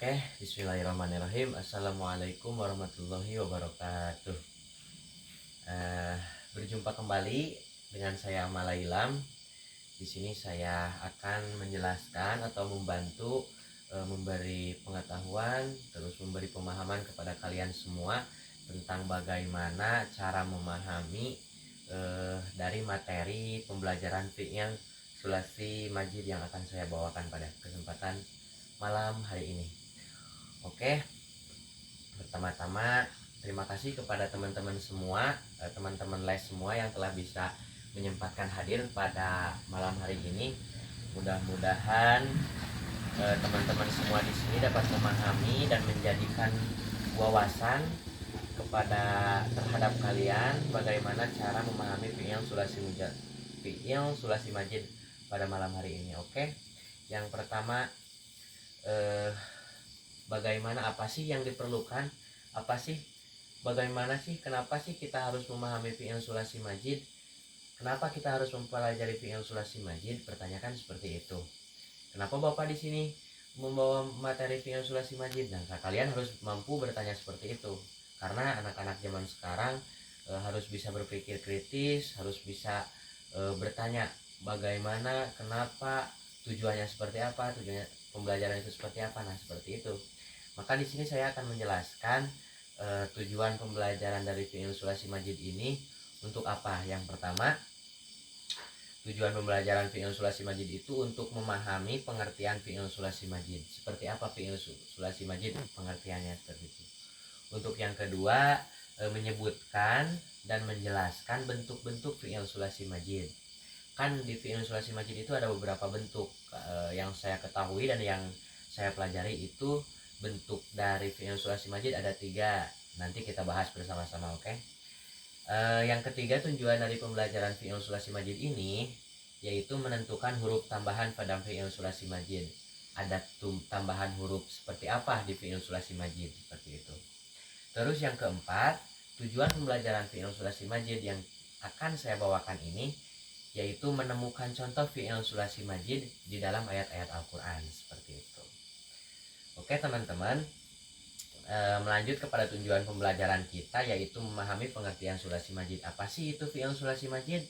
Oke, bismillahirrahmanirrahim. Assalamualaikum warahmatullahi wabarakatuh. Eh, Berjumpa kembali dengan saya Malailam. Di sini saya akan menjelaskan atau membantu memberi pengetahuan, terus memberi pemahaman kepada kalian semua tentang bagaimana cara memahami dari materi pembelajaran fi'il sulasi majid yang akan saya bawakan pada kesempatan malam hari ini. Oke, pertama-tama terima kasih kepada teman-teman semua, teman-teman les semua yang telah bisa menyempatkan hadir pada malam hari ini. Mudah-mudahan teman-teman semua di sini dapat memahami dan menjadikan wawasan kepada terhadap kalian bagaimana cara memahami fi'il sulasi majid pada malam hari ini. Oke. Yang pertama, bagaimana, apa sih yang diperlukan, bagaimana sih, kenapa sih kita harus memahami fi'il sulasi majid, kenapa kita harus mempelajari fi'il sulasi majid, pertanyakan seperti itu. Kenapa Bapak di sini membawa materi fi'il sulasi majid? Nah, kalian harus mampu bertanya seperti itu, karena anak-anak zaman sekarang harus bisa berpikir kritis, harus bisa bertanya bagaimana, kenapa, tujuannya seperti apa, tujuannya pembelajaran itu seperti apa. Nah, seperti itu. Maka di sini saya akan menjelaskan tujuan pembelajaran dari fi'il sulasi majid ini untuk apa. Yang pertama, tujuan pembelajaran fi'il sulasi majid itu untuk memahami pengertian fi'il sulasi majid. Seperti apa fi'il sulasi majid? Pengertiannya seperti itu. Untuk yang kedua, menyebutkan dan menjelaskan bentuk-bentuk fi'il sulasi majid. Kan di fi'il sulasi majid itu ada beberapa bentuk yang saya ketahui dan yang saya pelajari. Itu bentuk dari fi'il sulasi majid ada 3. Nanti kita bahas bersama-sama, oke? Yang ketiga, tujuan dari pembelajaran fi'il sulasi majid ini yaitu menentukan huruf tambahan pada fi'il sulasi majid. Ada tambahan huruf seperti apa di fi'il sulasi majid, seperti itu. Terus yang keempat, tujuan pembelajaran fi'il sulasi majid yang akan saya bawakan ini yaitu menemukan contoh fi'il sulasi majid di dalam ayat-ayat Al-Quran, seperti itu. Oke teman-teman, melanjut kepada tujuan pembelajaran kita yaitu memahami pengertian sulasi majid. Apa sih itu fi'il sulasi majid?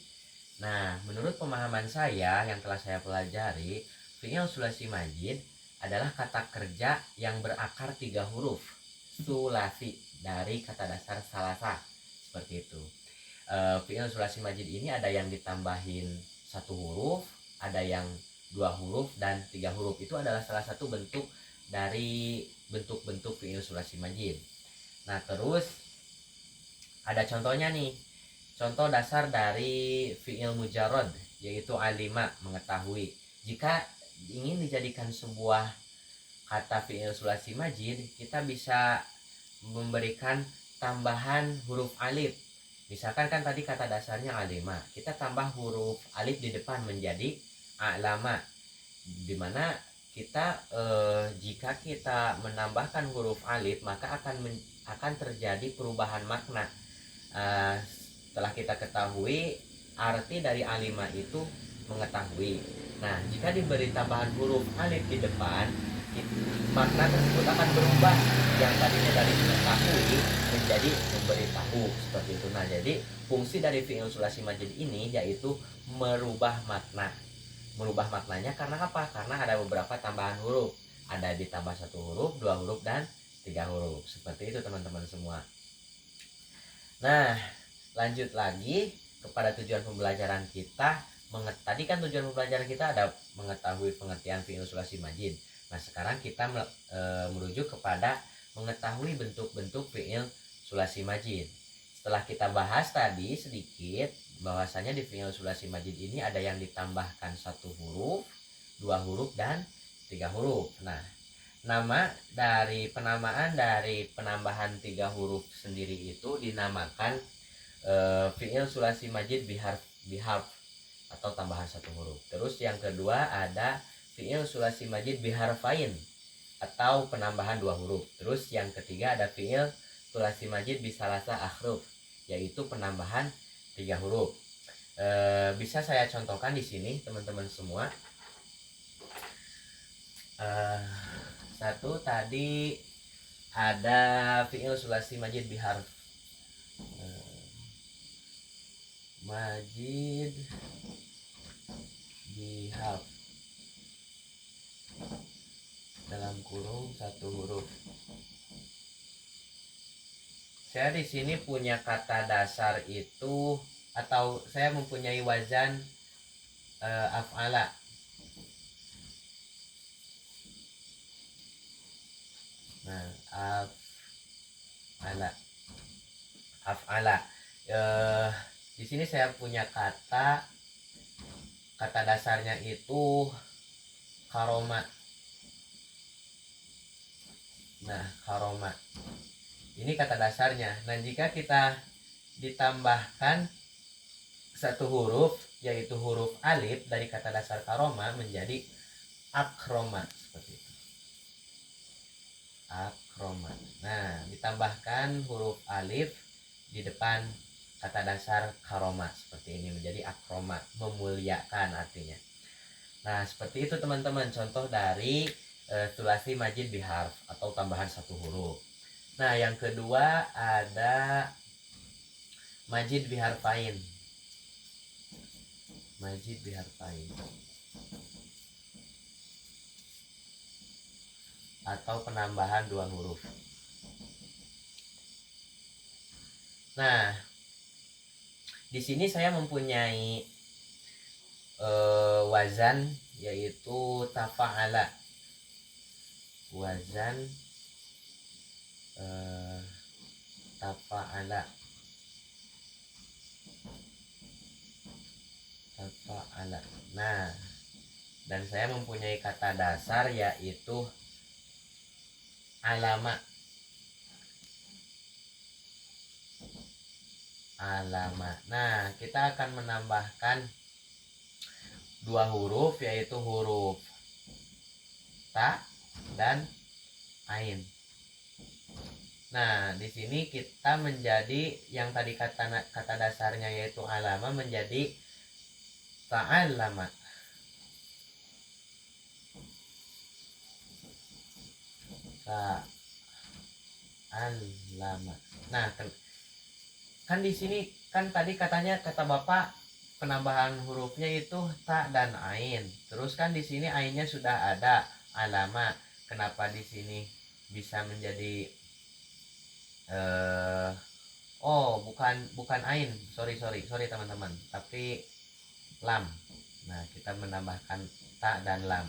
Nah, menurut pemahaman saya yang telah saya pelajari, fi'il sulasi majid adalah kata kerja yang berakar 3 huruf sulasi dari kata dasar salasa, seperti itu. Fi'il sulasi majid ini ada yang ditambahin 1 huruf, ada yang 2 huruf, dan 3 huruf. Itu adalah salah satu bentuk dari bentuk-bentuk fi'il sulasi majid. Nah, terus ada contohnya nih. Contoh dasar dari fi'il mujarrad yaitu alima, mengetahui. Jika ingin dijadikan sebuah kata fi'il sulasi majid, kita bisa memberikan tambahan huruf alif. Misalkan kan tadi kata dasarnya alima, kita tambah huruf alif di depan menjadi a'lama, dimana kita jika kita menambahkan huruf alif maka akan terjadi perubahan makna. Setelah kita ketahui arti dari alima itu mengetahui. Nah, jika diberi tambahan huruf alif di depan, makna tersebut akan berubah, yang tadinya dari mengetahui menjadi memberitahu, seperti itu. Nah, jadi fungsi dari fi'il sulasi majid ini yaitu merubah makna. Merubah maknanya karena apa? Karena ada beberapa tambahan huruf. Ada ditambah 1 huruf, 2 huruf, dan 3 huruf. Seperti itu teman-teman semua. Nah, lanjut lagi kepada tujuan pembelajaran kita. Tadi kan tujuan pembelajaran kita ada mengetahui pengertian fi'il sulasi majid. Nah, sekarang kita merujuk kepada mengetahui bentuk-bentuk fi'il sulasi majid. Setelah kita bahas tadi sedikit bahwasanya di fi'il sulasi majid ini ada yang ditambahkan 1 huruf, 2 huruf, dan 3 huruf. Nah, penamaan dari penambahan 3 huruf sendiri itu dinamakan fi'il sulasi majid biharf atau tambahan 1 huruf. Terus yang kedua ada fi'il sulasi majid biharfain atau penambahan 2 huruf. Terus yang ketiga ada fi'il sulasi majid bisalasa ahruf, yaitu penambahan 3 huruf. Bisa saya contohkan di sini teman-teman semua. Satu tadi ada fi'il sulasi majid biharf. Majid biharf dalam kurung satu huruf. Saya di sini punya kata dasar itu, atau saya mempunyai wazan af'ala. Nah, af'ala. Di sini saya punya kata dasarnya itu karoma. Nah, karoma. Ini kata dasarnya. Nah, jika kita ditambahkan satu huruf, yaitu huruf alif dari kata dasar karoma menjadi akroma, seperti itu. Akroma. Nah, ditambahkan huruf alif di depan kata dasar karoma seperti ini menjadi akroma, memuliakan artinya. Nah, seperti itu teman-teman contoh dari sulasi majid biharf atau tambahan satu huruf. Nah, yang kedua ada majid biharfain. Majid biharfain atau penambahan dua huruf. Nah, di sini saya mempunyai wazan yaitu tafa'ala. Wazan tafa'ala. Tafa'ala. Nah, dan saya mempunyai kata dasar yaitu alama. Alama. Nah, kita akan menambahkan dua huruf yaitu huruf ta dan ain. Nah, di sini kita menjadi yang tadi kata dasarnya yaitu alama menjadi ta'allama. Ta'allama. Nah, kan di sini kan tadi katanya kata Bapak penambahan hurufnya itu ta dan ain. Terus kan di sini ainnya sudah ada alama. Kenapa di sini bisa menjadi bukan ain. Sorry teman-teman. Tapi lam. Nah, kita menambahkan ta dan lam.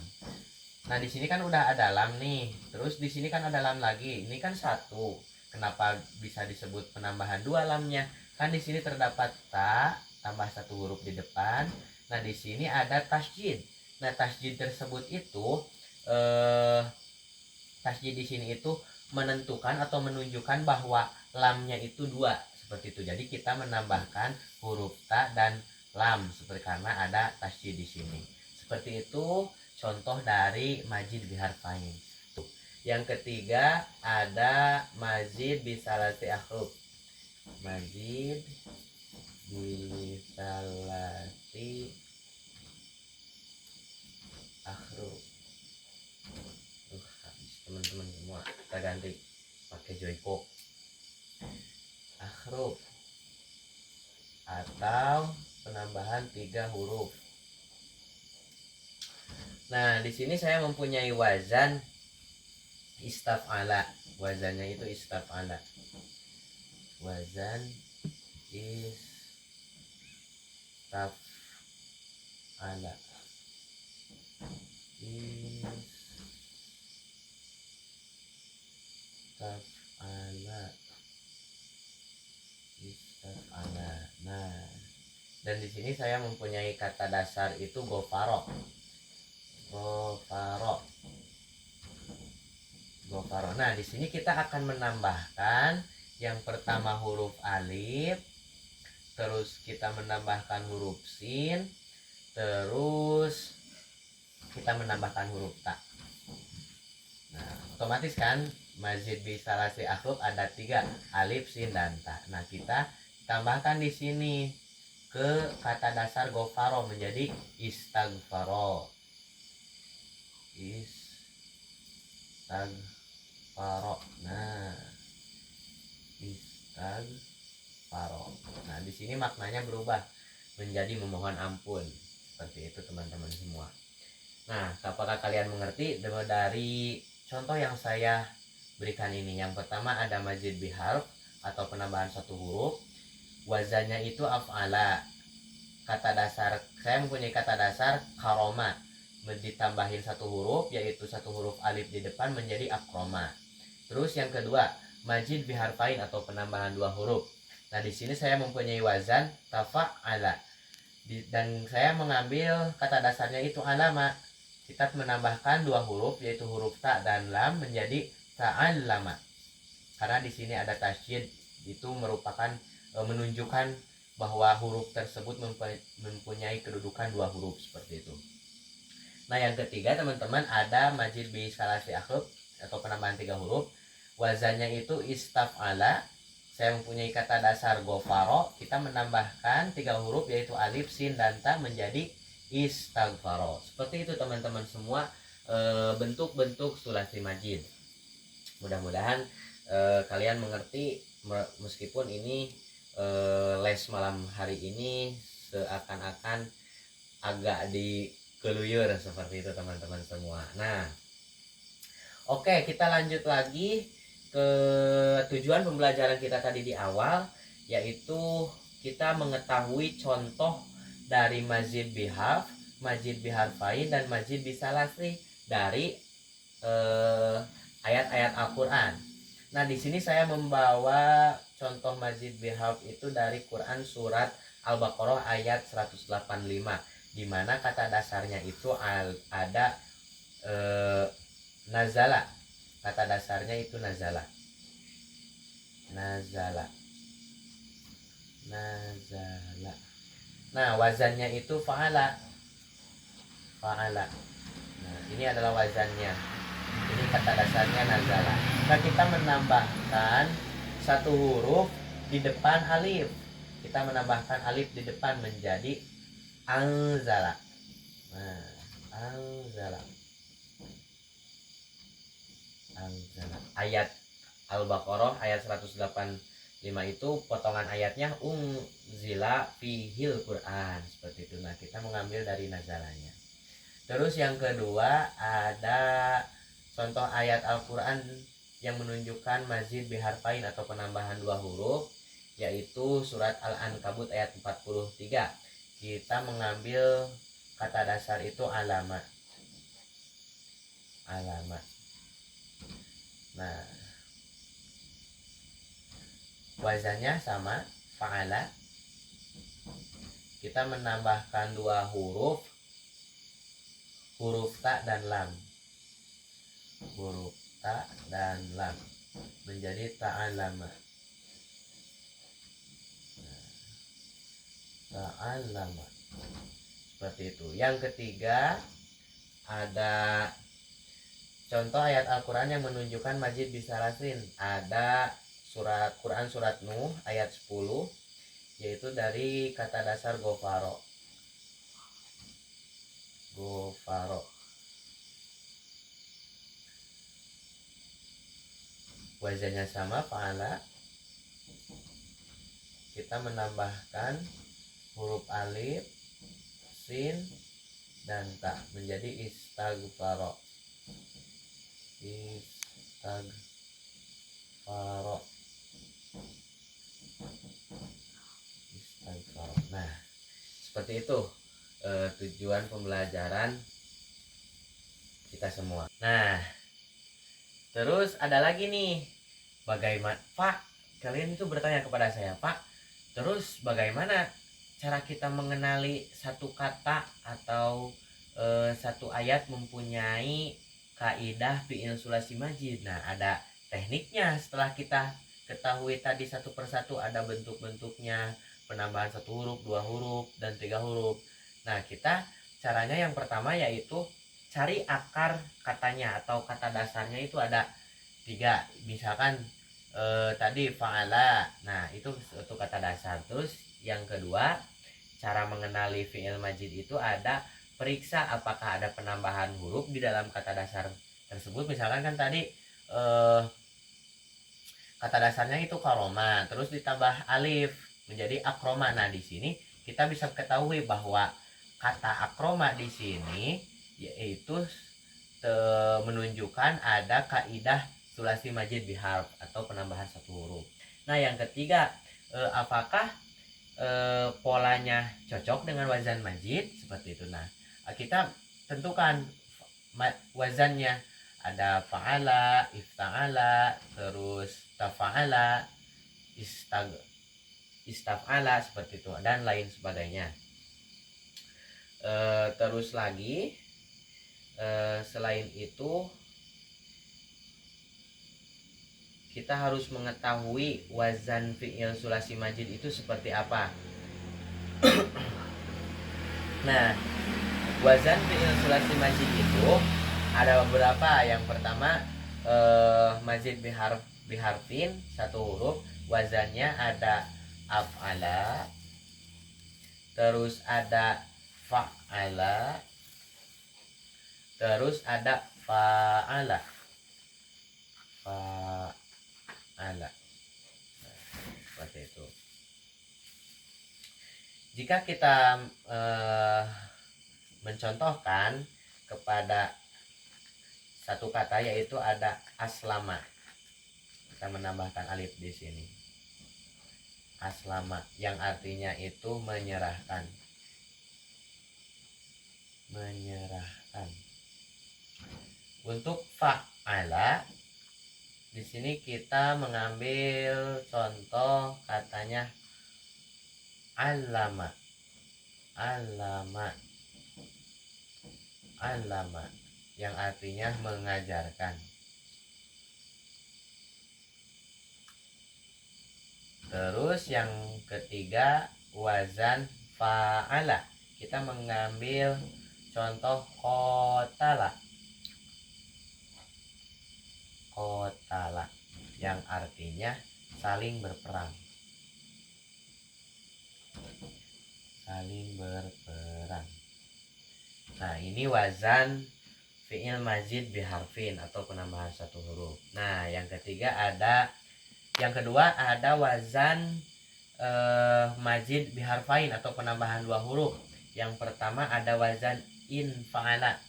Nah, di sini kan udah ada lam nih. Terus di sini kan ada lam lagi. Ini kan satu. Kenapa bisa disebut penambahan dua lamnya? Kan di sini terdapat ta tambah satu huruf di depan. Nah, di sini ada tasjid. Nah, tasjid tersebut itu tasjid di sini itu menentukan atau menunjukkan bahwa lamnya itu dua, seperti itu. Jadi kita menambahkan huruf ta dan lam seperti karena ada tasjid di sini. Seperti itu contoh dari majid biharfain. Yang ketiga ada mazid bisalati akhruf. Mazid bisalati akhruf. Teman-teman semua kita ganti pakai joypop. Akhruf atau penambahan 3 huruf. Nah, di sini saya mempunyai wazan istaf'ala. Wazannya itu istaf'ala. Wazan istaf'ala. Istaf'ala. Nah, dan di sini saya mempunyai kata dasar itu gofaro. Gofaro. Nah, di sini kita akan menambahkan yang pertama huruf alif, terus kita menambahkan huruf sin, terus kita menambahkan huruf ta. Nah, otomatis kan mazid bisalasi akhruf ada 3, alif, sin, dan ta. Nah, kita tambahkan di sini ke kata dasar gofaro menjadi istagfaro. Istagfaro. Istaghfaro. Nah, istaghfaro. Nah, di sini maknanya berubah menjadi memohon ampun. Seperti itu teman-teman semua. Nah, apakah kalian mengerti dari contoh yang saya berikan ini? Yang pertama ada mazid biharf atau penambahan satu huruf. Wazannya itu af'ala. Kata dasar, saya mempunyai kata dasar karoma, ditambahin satu huruf, yaitu satu huruf alif di depan menjadi akroma. Terus yang kedua, majid biharfain atau penambahan dua huruf. Nah, di sini saya mempunyai wazan tafa'ala. Dan saya mengambil kata dasarnya itu alama. Kita menambahkan dua huruf, yaitu huruf ta dan lam menjadi ta'allama. Karena di sini ada tasydid, itu merupakan menunjukkan bahwa huruf tersebut mempunyai kedudukan dua huruf seperti itu. Nah, yang ketiga teman-teman ada majid bi salasi akhruf atau penambahan tiga huruf. Wazannya itu istaf'ala. Saya mempunyai kata dasar gofaro. Kita menambahkan tiga huruf yaitu alif, sin, dan ta menjadi istaghfaro. Seperti itu teman-teman semua bentuk-bentuk sulasi majid. Mudah-mudahan kalian mengerti, meskipun ini les malam hari ini seakan-akan agak dikeluyur seperti itu teman-teman semua. Nah, oke, kita lanjut lagi ke tujuan pembelajaran kita tadi di awal, yaitu kita mengetahui contoh dari mazid bihaf, mazid biharfain, dan mazid bisalasi dari ayat-ayat Al-Quran. Nah, di sini saya membawa contoh mazid bihaf itu dari Quran surat Al-Baqarah ayat 185, di mana kata dasarnya itu ada nazala. Kata dasarnya itu nazala. Nazala. Nazala. Nah, wazannya itu fa'ala. Fa'ala. Nah, ini adalah wazannya. Ini kata dasarnya nazala. Nah, kita menambahkan satu huruf di depan alif. Kita menambahkan alif di depan menjadi anzala. Nah, anzala. Anzala. Ayat Al-Baqarah ayat 185 itu potongan ayatnya unzila fihil Quran, seperti itu. Nah, kita mengambil dari nazalanya. Terus yang kedua ada contoh ayat Al-Quran yang menunjukkan mazid biharfain atau penambahan dua huruf, yaitu surat Al-Ankabut ayat 43. Kita mengambil kata dasar itu alama. Alama. Nah, wazannya sama, fa'ala. Kita menambahkan dua huruf, huruf ta dan lam. Huruf ta dan lam menjadi ta'alama. Ta'alama. Seperti itu. Yang ketiga ada contoh ayat Al-Quran yang menunjukkan majid bisalasin. Ada surat Quran surat Nuh ayat 10, yaitu dari kata dasar gofaro. Gofaro. Wazannya sama, fa'ala. Kita menambahkan huruf alif, sin, dan ta menjadi istaghfaro. Istaghfaro. Istaghfaro. Nah, seperti itu tujuan pembelajaran kita semua. Nah, terus ada lagi nih, bagaimana Pak, kalian itu bertanya kepada saya, Pak, terus bagaimana cara kita mengenali satu kata atau satu ayat mempunyai kaidah fi'il sulasi majid? Nah, ada tekniknya. Setelah kita ketahui tadi satu persatu, ada bentuk-bentuknya, penambahan satu huruf, dua huruf, dan tiga huruf. Nah, kita caranya yang pertama yaitu cari akar katanya atau kata dasarnya itu ada tiga. Misalkan tadi fa'ala. Nah, itu satu kata dasar. Terus yang kedua, cara mengenali fi'il majid itu ada periksa apakah ada penambahan huruf di dalam kata dasar tersebut. Misalkan kan tadi kata dasarnya itu karoma, terus ditambah alif menjadi akroma. Nah, di sini kita bisa ketahui bahwa kata akroma di sini yaitu menunjukkan ada kaidah sulasi majid biharf atau penambahan satu huruf. Nah, yang ketiga, apakah polanya cocok dengan wazan majid seperti itu? Nah, kita tentukan wazannya, ada fa'ala, ifta'ala, terus tafa'ala, istaf'ala seperti itu dan lain sebagainya. Terus lagi selain itu kita harus mengetahui wazan fi'il sulasi majid itu seperti apa. Nah, wazan fi'il sulasi majid itu ada beberapa. Yang pertama majid biharfin, satu huruf, wazannya ada af'ala, terus ada fa'ala, terus ada fa'ala. Nah, seperti itu. Jika kita mencontohkan kepada satu kata, yaitu ada aslama, kita menambahkan alif di sini. Aslama yang artinya itu menyerahkan. Untuk fa'ala, di sini kita mengambil contoh katanya alama, yang artinya mengajarkan. Terus yang ketiga wazan fa'ala, kita mengambil contoh qotala, yang artinya saling berperang. Nah, ini wazan fi'il majid biharfin atau penambahan satu huruf. Nah, yang kedua ada wazan majid biharfain atau penambahan dua huruf. Yang pertama ada wazan infa'ala.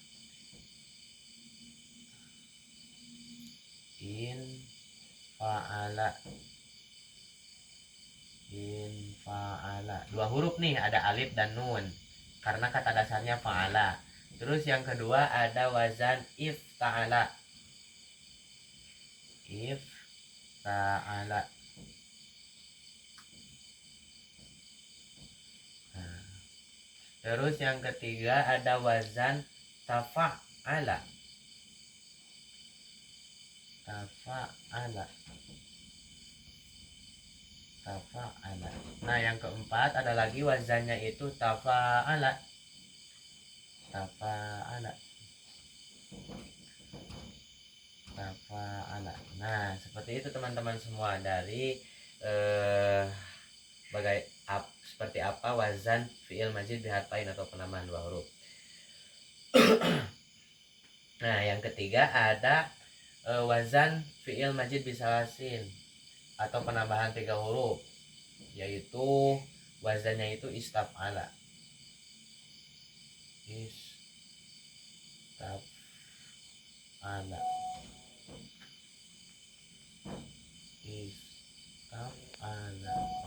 Dua huruf nih, ada alif dan nun karena kata dasarnya fa'ala. Terus yang kedua ada wazan ifta'ala. Terus yang ketiga ada wazan tafa'ala. Nah, yang keempat ada lagi wazannya itu tafa'ala. Nah, seperti itu teman-teman semua, dari seperti apa wazan fi'il majid biharfain atau penambahan dua huruf. Nah, yang ketiga ada wazan fi'il majid bisalasin atau penambahan 3 huruf, yaitu wazannya itu istaf'ala.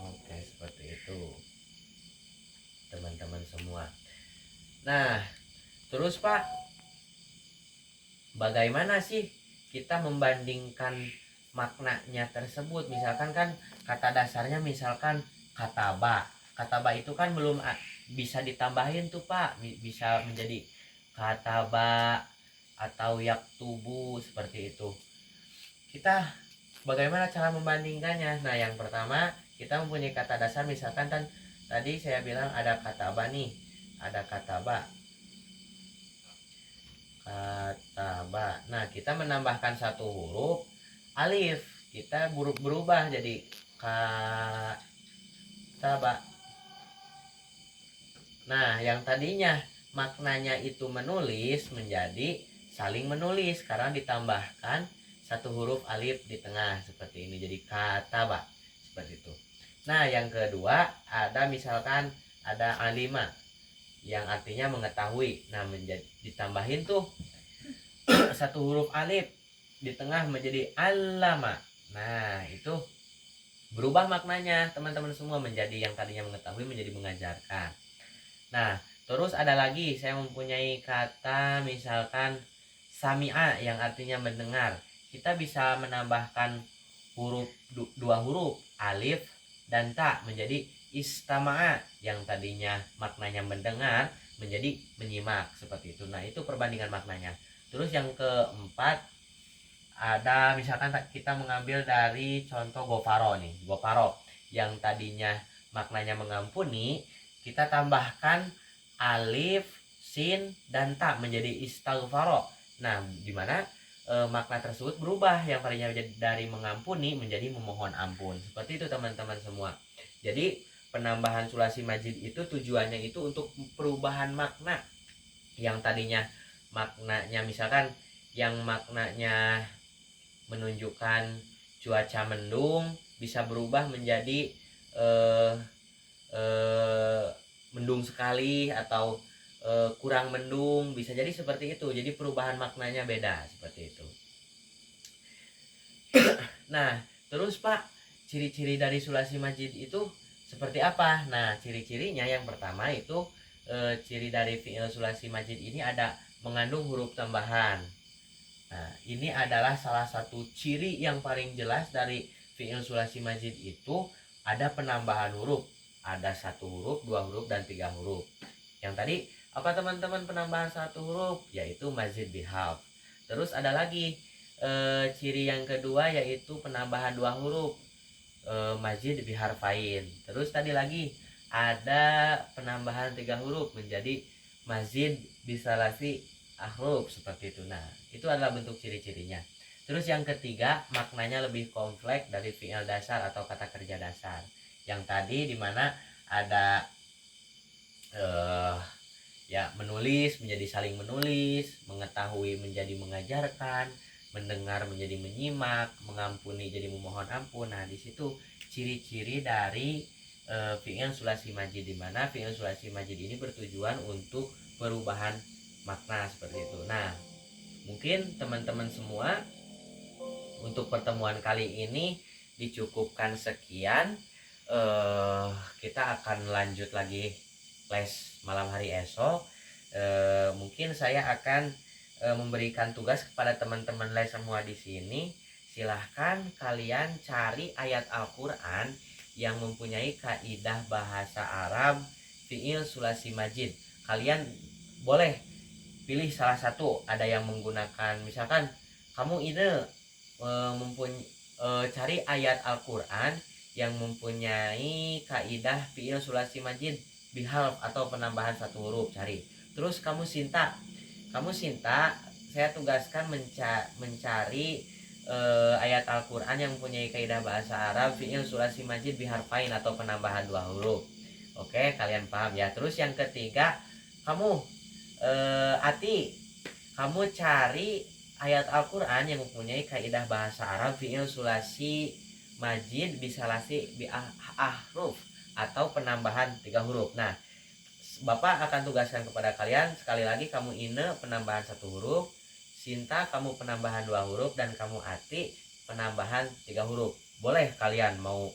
Oke, seperti itu teman-teman semua. Nah, terus Pak, bagaimana sih kita membandingkan maknanya tersebut? Misalkan kan kata dasarnya misalkan kataba. Kataba itu kan belum bisa ditambahin tuh Pak, bisa menjadi kataba atau yaktubu seperti itu. Kita bagaimana cara membandingkannya? Nah, yang pertama kita mempunyai kata dasar. Misalkan kan tadi saya bilang ada kataba nih, ada kataba. Nah, kita menambahkan satu huruf alif, kita berubah jadi kataba. Nah, yang tadinya maknanya itu menulis menjadi saling menulis karena ditambahkan satu huruf alif di tengah seperti ini, jadi kataba seperti itu. Nah, yang kedua ada misalkan ada alima yang artinya mengetahui. Nah, menjadi ditambahin tuh satu huruf alif di tengah menjadi alama. Nah, itu berubah maknanya teman-teman semua, menjadi yang tadinya mengetahui menjadi mengajarkan. Nah, terus ada lagi saya mempunyai kata misalkan sami'a yang artinya mendengar. Kita bisa menambahkan huruf dua huruf alif dan ta menjadi istama'a yang tadinya maknanya mendengar menjadi menyimak seperti itu. Nah, itu perbandingan maknanya. Terus yang keempat ada misalkan kita mengambil dari contoh gofaro nih, gofaro yang tadinya maknanya mengampuni, kita tambahkan alif, sin, dan ta menjadi istaghfaro. Nah, dimana makna tersebut berubah, yang tadinya dari mengampuni menjadi memohon ampun. Seperti itu teman-teman semua. Jadi penambahan sulasi majid itu tujuannya itu untuk perubahan makna yang tadinya maknanya misalkan yang maknanya menunjukkan cuaca mendung bisa berubah menjadi eh, mendung sekali atau kurang mendung, bisa jadi seperti itu. Jadi perubahan maknanya beda seperti itu. Nah, terus Pak, ciri-ciri dari sulasi majid itu seperti apa? Nah, ciri-cirinya yang pertama itu ciri dari fi'il sulasi majid ini ada mengandung huruf tambahan. Nah, ini adalah salah satu ciri yang paling jelas dari fi'il sulasi majid itu ada penambahan huruf. Ada satu huruf, dua huruf, dan tiga huruf. Yang tadi apa teman-teman penambahan satu huruf? Yaitu mazid bihaf. Terus ada lagi ciri yang kedua yaitu penambahan dua huruf. Mazid biharfain. Terus tadi lagi ada penambahan tiga huruf menjadi mazid bisalasi ahruf seperti itu. Nah, itu adalah bentuk ciri-cirinya. Terus yang ketiga, maknanya lebih kompleks dari fi'il dasar atau kata kerja dasar. Yang tadi dimana ada ya menulis menjadi saling menulis, mengetahui menjadi mengajarkan, mendengar menjadi menyimak, mengampuni jadi memohon ampun. Nah, di situ ciri-ciri dari fi'il sulasi majid, di mana fi'il sulasi majid ini bertujuan untuk perubahan makna seperti itu. Nah, mungkin teman-teman semua untuk pertemuan kali ini dicukupkan sekian. Kita akan lanjut lagi les malam hari esok. Mungkin saya akan memberikan tugas kepada teman-teman les semua di sini. Silahkan kalian cari ayat Al-Quran yang mempunyai kaidah bahasa Arab fi'il sulasi majid. Kalian boleh pilih salah satu. Ada yang menggunakan misalkan kamu ide cari ayat Al-Quran yang mempunyai kaidah fi'il sulasi majid bihalf atau penambahan satu huruf, cari. Terus kamu Sinta, saya tugaskan mencari ayat Al-Quran yang mempunyai kaidah bahasa Arab fi'il sulasi majid biharfain atau penambahan dua huruf. Oke, kalian paham ya. Terus yang ketiga, kamu Ati, kamu cari ayat Al-Quran yang mempunyai kaidah bahasa Arab fi'il sulasi majid bisalasi bi ahruf atau penambahan tiga huruf. Nah, Bapak akan tugaskan kepada kalian sekali lagi, kamu Ine penambahan satu huruf, Sinta kamu penambahan dua huruf, dan kamu Ati penambahan tiga huruf. Boleh kalian mau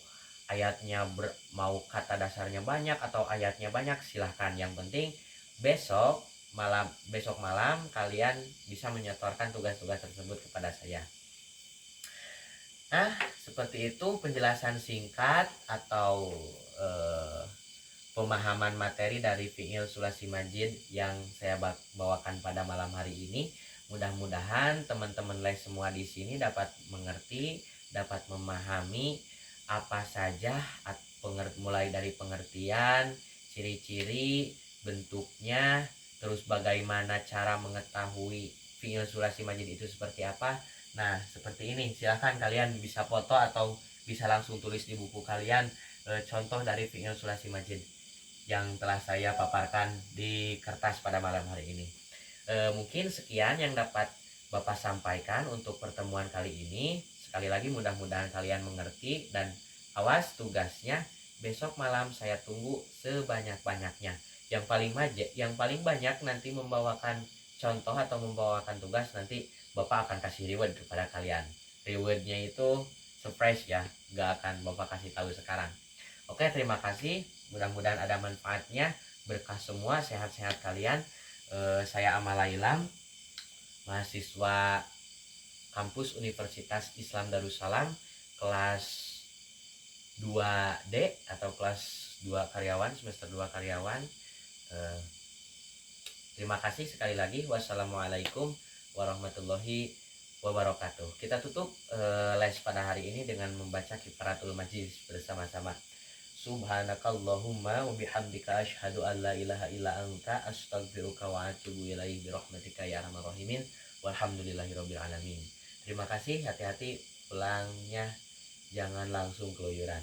ayatnya mau kata dasarnya banyak atau ayatnya banyak, silahkan. Yang penting besok malam kalian bisa menyetorkan tugas-tugas tersebut kepada saya. Nah, seperti itu penjelasan singkat atau pemahaman materi dari fi'il sulasi majid yang saya bawakan pada malam hari ini. Mudah-mudahan teman-teman les semua di sini dapat mengerti, dapat memahami apa saja mulai dari pengertian, ciri-ciri, bentuknya, terus bagaimana cara mengetahui fi'il sulasi majid itu seperti apa. Nah, seperti ini. Silahkan kalian bisa foto atau bisa langsung tulis di buku kalian contoh dari fi'il sulasi majid yang telah saya paparkan di kertas pada malam hari ini. Mungkin sekian yang dapat Bapak sampaikan untuk pertemuan kali ini. Sekali lagi mudah-mudahan kalian mengerti, dan awas tugasnya besok malam saya tunggu sebanyak-banyaknya. Yang paling banyak nanti membawakan contoh atau membawakan tugas, nanti Bapak akan kasih reward kepada kalian. Rewardnya itu surprise ya, gak akan Bapak kasih tahu sekarang. Oke, terima kasih. Mudah-mudahan ada manfaatnya. Berkah semua, sehat-sehat kalian. Saya Amalailam, mahasiswa kampus Universitas Islam Darussalam, kelas 2D atau kelas 2 karyawan, semester 2 karyawan. Terima kasih sekali lagi. Wassalamualaikum warahmatullahi wabarakatuh. Kita tutup les pada hari ini dengan membaca Kifaratul Majlis bersama-sama. Subhanakallahumma wa bihamdika asyhadu an la ilaha illa anta astaghfiruka wa atubu ilaihi birahmatika ya arhamar rahimin. Walhamdulillahirabbil alamin. Terima kasih, hati-hati pulangnya, jangan langsung keluyuran.